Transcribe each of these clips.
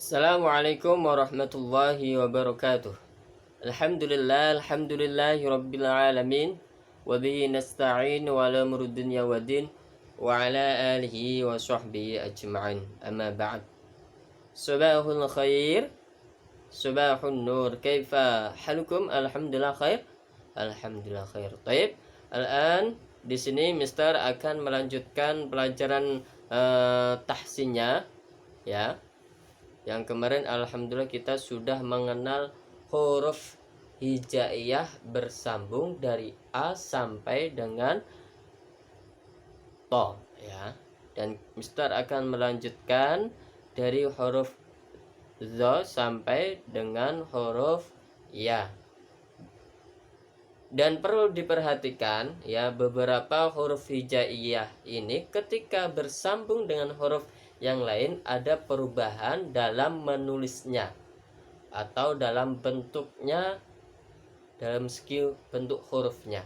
Assalamualaikum warahmatullahi wabarakatuh. Alhamdulillahi rabbil alamin. Wa bihi nasta'in wa ala umuri dunya waddin wa ala alihi wa sahbihi ajma'in. Amma ba'd. Subahul khair, subahun nur. Kaifa halukum? Alhamdulillah khair. Alhamdulillah khair. Taib. Al-an di sini Mister akan melanjutkan pelajaran tahsinnya, ya. Yang kemarin alhamdulillah kita sudah mengenal huruf hijaiyah bersambung dari A sampai dengan To, ya. Dan Mister akan melanjutkan dari huruf Zo sampai dengan huruf Ya. Dan perlu diperhatikan, ya, beberapa huruf hijaiyah ini ketika bersambung dengan huruf yang lain ada perubahan dalam menulisnya atau dalam bentuknya, dalam segi bentuk hurufnya.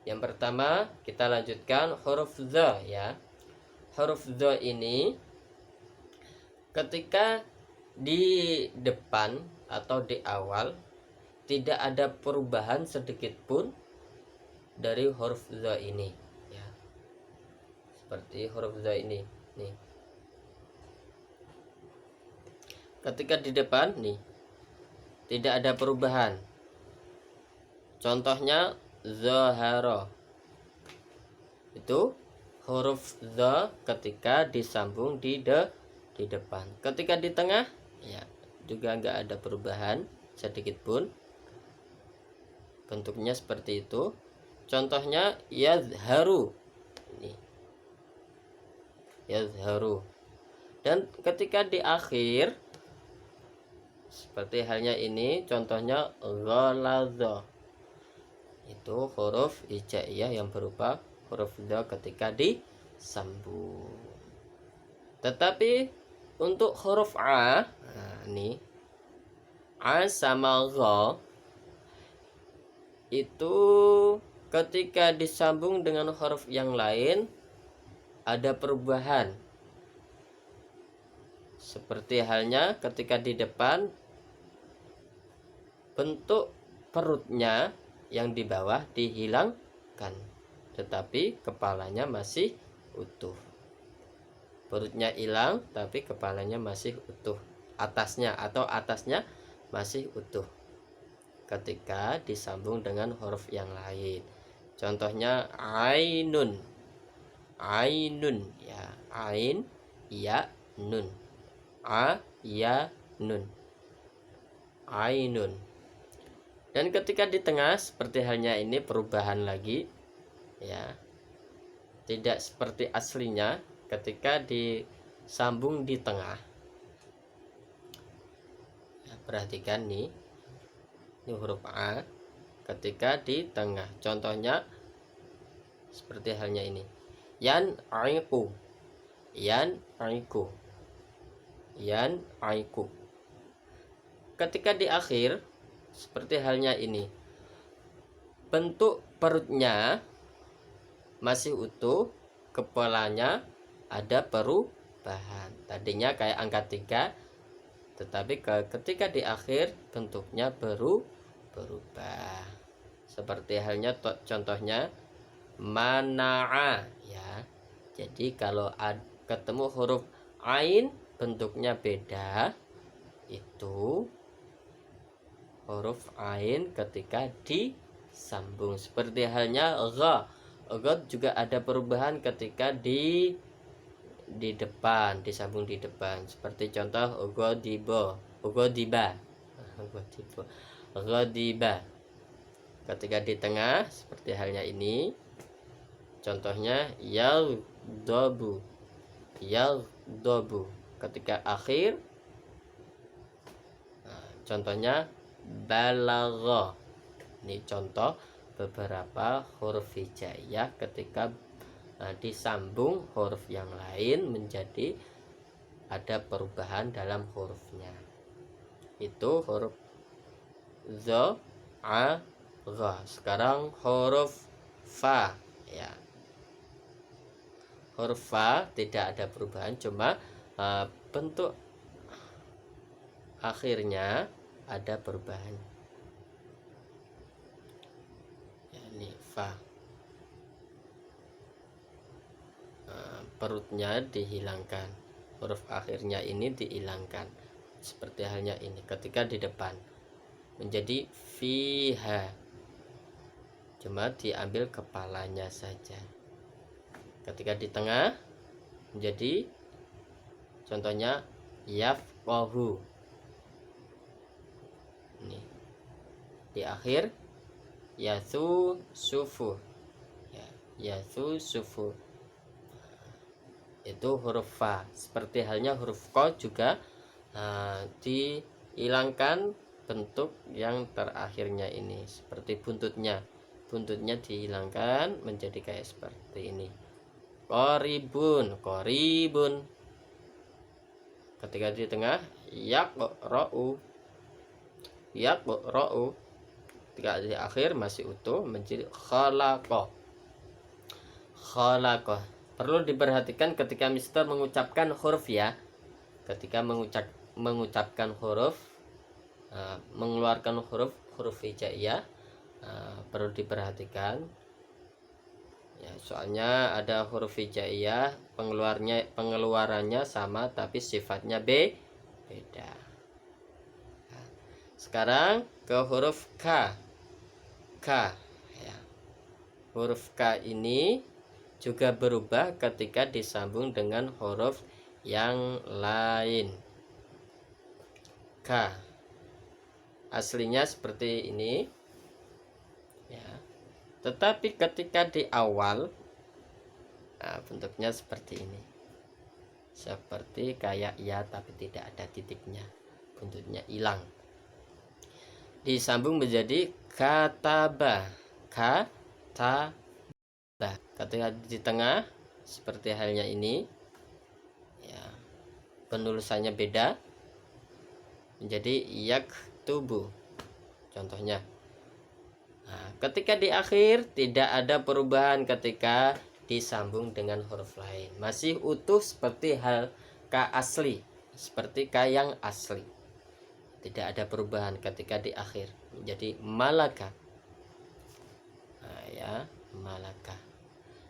Yang pertama kita lanjutkan huruf Z, ya. Huruf Z ini ketika di depan atau di awal tidak ada perubahan sedikit pun dari huruf Z ini, ya. Seperti huruf Z ini nih. Ketika di depan nih tidak ada perubahan. Contohnya zahara. Itu huruf Z ketika disambung di depan. Ketika di tengah, ya, juga nggak ada perubahan sedikit pun. Bentuknya seperti itu. Contohnya yazharu. Ini. Yazharu. Dan ketika di akhir seperti halnya ini, contohnya ghaladha. Itu huruf hijaiyah yang berupa huruf dha ketika disambung. Tetapi untuk huruf A, nah ini A sama Gha itu ketika disambung dengan huruf yang lain ada perubahan. Seperti halnya ketika di depan bentuk perutnya yang di bawah dihilangkan, tetapi kepalanya masih utuh. Perutnya hilang tapi kepalanya masih utuh. Atasnya masih utuh ketika disambung dengan huruf yang lain. Contohnya ainun. Ainun, ya. Ain, ya, nun. A, ya, nun. Ainun. Dan ketika di tengah seperti halnya ini perubahan lagi, ya. Tidak seperti aslinya ketika disambung di tengah. Ya, perhatikan nih. Ini huruf A ketika di tengah. Contohnya seperti halnya ini. Yan aiku. Yan aiku. Yan aiku. Ketika di akhir seperti halnya ini. Bentuk perutnya masih utuh, kepalanya ada perubahan. Tadinya kayak angka 3, tetapi ketika di akhir bentuknya berubah. Seperti halnya contohnya mana'a, ya. Jadi kalau ketemu huruf ain bentuknya beda, itu huruf ain ketika disambung. Seperti halnya gha. Gha juga ada perubahan ketika di depan, disambung di depan. Seperti contoh ghadiba. Ghadiba. Ketika di tengah seperti halnya ini. Contohnya yaghdabu. Ketika akhir, nah, contohnya balagha. Ini contoh beberapa huruf hijaiyah ketika disambung huruf yang lain menjadi ada perubahan dalam hurufnya. Itu huruf Zo, A, Gha. Sekarang huruf Fa, ya. Huruf Fa tidak ada perubahan, cuma bentuk akhirnya ada perubahan. Ya, ini fa. Perutnya dihilangkan, huruf akhirnya ini dihilangkan, seperti halnya ini ketika di depan menjadi fiha, cuma diambil kepalanya saja. Ketika di tengah menjadi, contohnya yafqahu, ini di akhir yasu sufu, ya, yasu sufu, itu huruf fa. Seperti halnya huruf ko juga dihilangkan bentuk yang terakhirnya ini, seperti buntutnya dihilangkan menjadi kayak seperti ini, koribun, koribun. Ketika di tengah yaqra'u, yaqra'u. Ketika di akhir masih utuh menjadi khalaqa, khalaqa. Perlu diperhatikan ketika mister mengucapkan huruf ya. Ketika mengucapkan huruf, mengeluarkan huruf hijaiyah, perlu diperhatikan ya, soalnya ada huruf hijaiyah pengeluarannya sama tapi sifatnya beda. Nah, sekarang ke huruf K. Ya. Huruf K ini juga berubah ketika disambung dengan huruf yang lain. K aslinya seperti ini ya, tetapi ketika di awal, nah, bentuknya seperti ini, seperti kayak ya tapi tidak ada titiknya, bentuknya hilang, disambung menjadi kataba, kataba. Ketika di tengah seperti halnya ini ya, penulisannya beda menjadi yaktubu contohnya. Nah, ketika di akhir tidak ada perubahan ketika disambung dengan huruf lain, masih utuh seperti hal ka asli, seperti ka yang asli, tidak ada perubahan ketika di akhir menjadi malaka. Nah, ya, malaka.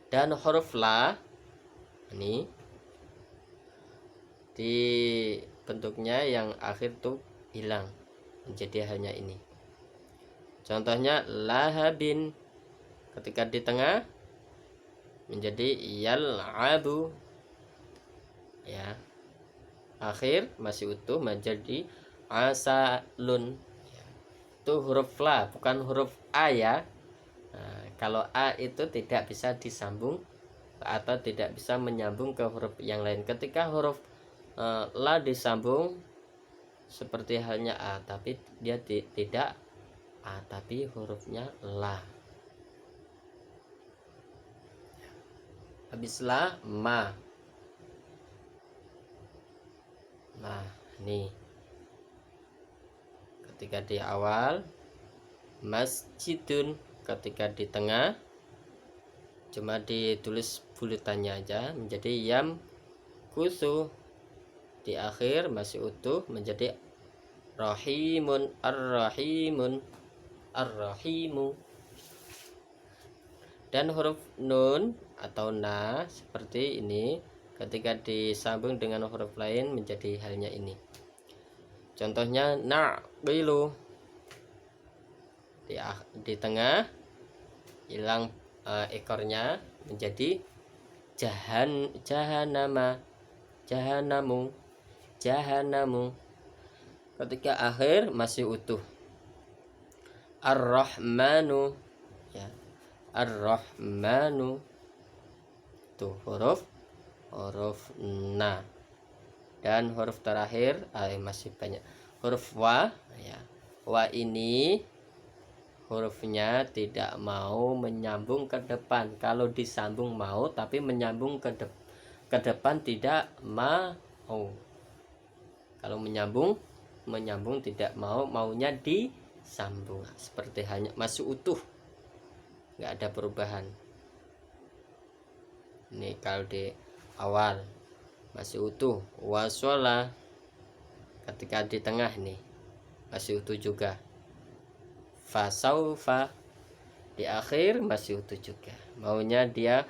Dan huruf la ini di bentuknya yang akhir tuh hilang menjadi hanya ini, contohnya lahabin. Ketika di tengah menjadi yal'abu ya, akhir masih utuh menjadi asalun ya. Itu huruf la bukan huruf a ya. Nah, kalau a itu tidak bisa disambung atau tidak bisa menyambung ke huruf yang lain. Ketika huruf la disambung seperti halnya a, tapi dia tidak a tapi hurufnya la. Habis la ma. Nah ini ketika di awal masjidun, ketika di tengah cuma ditulis bulutannya aja menjadi yam kusu, di akhir masih utuh menjadi rahimun, ar-rahimun, ar-rahimu. Dan huruf nun atau na seperti ini ketika disambung dengan huruf lain menjadi halnya ini, contohnya naqilu, di tengah hilang ekornya menjadi jahannama, jahannamu, jahannamu. Ketika akhir masih utuh ar-rahmanu ya, ar-rahmanu. Tuh huruf na. Dan huruf terakhir masih banyak huruf wa ya. Wa ini hurufnya tidak mau menyambung ke depan. Kalau disambung mau, tapi menyambung ke depan tidak mau. Kalau menyambung tidak mau, maunya disambung. Seperti halnya masih utuh, nggak ada perubahan. Ini kalau di awal masih utuh, wasola. ketika di tengah nih masih utuh juga. Fasaufa di akhir masih utuh juga. Maunya dia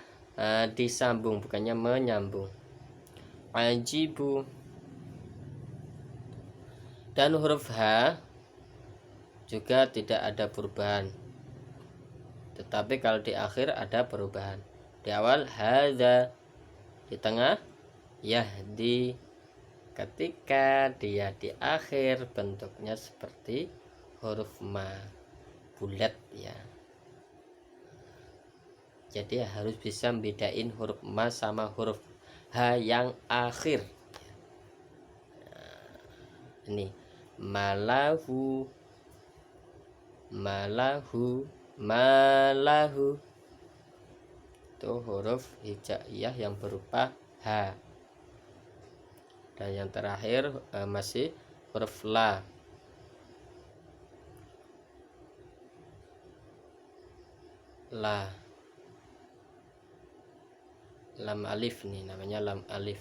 disambung, bukannya menyambung. Ajibu. Dan huruf H juga tidak ada perubahan, tetapi kalau di akhir ada perubahan. Di awal hadza, di tengah yahdi, ketika dia di akhir bentuknya seperti huruf ma, bulat ya. Jadi harus bisa membedain huruf ma sama huruf H yang akhir. Ini malahu, malahu, malahu, itu huruf hijaiyah yang berupa H. Dan yang terakhir masih huruf la. La, lam alif nih namanya, lam alif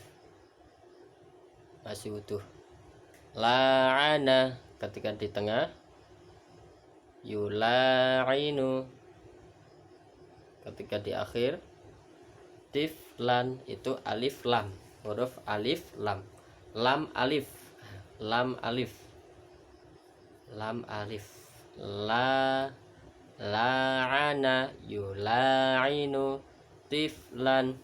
masih utuh. La'ana ketika di tengah, yula'inu ketika di akhir, tiflan itu alif lam, huruf alif lam, lam alif, lam alif, lam alif. La, la'ana, yula'inu, tiflan.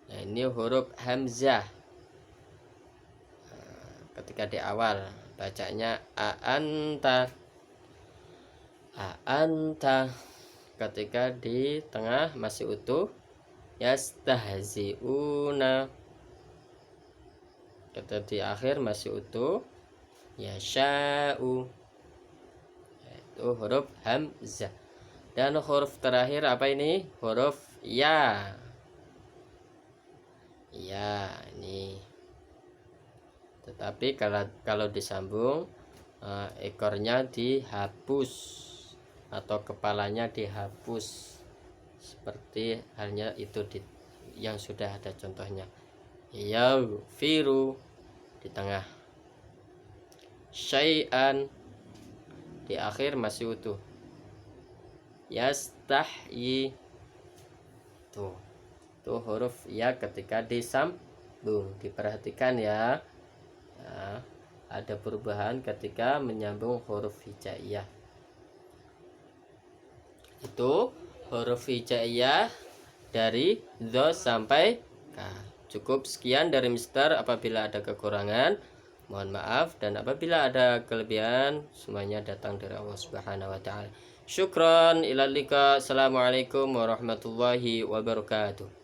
Nah, ini huruf hamzah. Ketika di awal bacanya a'anta, a'anta. Ketika di tengah masih utuh, yastahzi'una. Ketika di akhir masih utuh, yasha'u. Itu huruf hamzah. Dan huruf terakhir apa ini? Huruf ya. Ya, ini. Tetapi kalau disambung ekornya dihapus atau kepalanya dihapus, seperti halnya itu yang sudah ada contohnya. Yaghfiru di tengah, syai'an di akhir masih utuh, yastahyi. Tuh huruf ya ketika disambung, diperhatikan ya. Nah, ada perubahan ketika menyambung huruf hijaiyah. Itu huruf hijaiyah dari dho sampai ka. Cukup sekian dari Mister. Apabila ada kekurangan mohon maaf, dan apabila ada kelebihan semuanya datang dari Allah Subhanahu wa taala. Syukran, ilal liqa. Assalamualaikum warahmatullahi wabarakatuh.